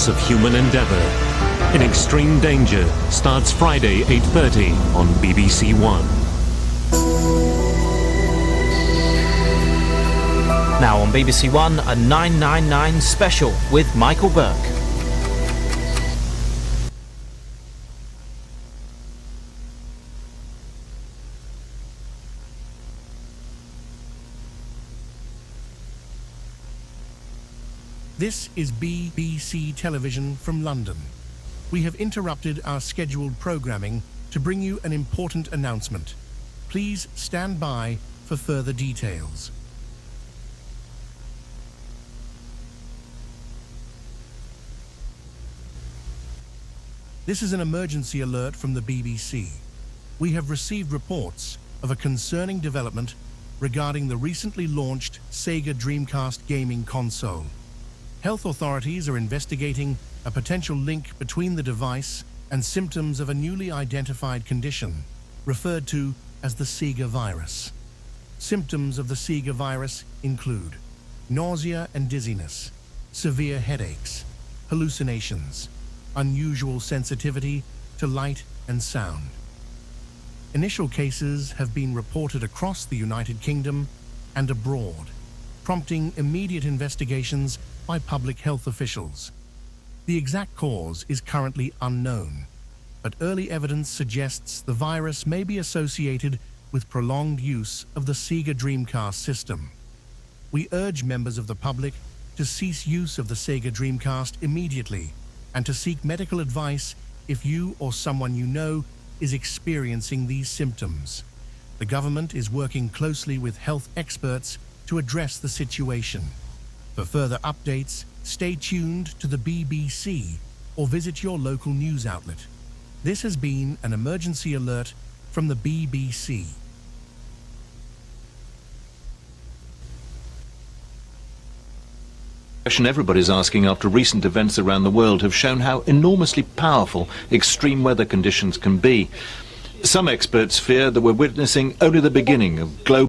limits of human endeavour. In Extreme Danger starts Friday 8:30 on BBC One. Now on BBC One, a 999 special with Michael Burke. This is BBC Television from London. We have interrupted our scheduled programming to bring you an important announcement. Please stand by for further details. This is an emergency alert from the BBC. We have received reports of a concerning development regarding the recently launched Sega Dreamcast gaming console. Health authorities are investigating a potential link between the device and symptoms of a newly identified condition, referred to as the Sega virus. Symptoms of the Sega virus include nausea and dizziness, severe headaches, hallucinations, unusual sensitivity to light and sound. Initial cases have been reported across the United Kingdom and abroad, prompting immediate investigations by public health officials. The exact cause is currently unknown, but early evidence suggests the virus may be associated with prolonged use of the Sega Dreamcast system. We urge members of the public to cease use of the Sega Dreamcast immediately and to seek medical advice if you or someone you know is experiencing these symptoms. The government is working closely with health experts to address the situation. For further updates, stay tuned to the BBC or visit your local news outlet. This has been an emergency alert from the BBC. Question everybody's asking after recent events around the world have shown how enormously powerful extreme weather conditions can be. Some experts fear that we're witnessing only the beginning of global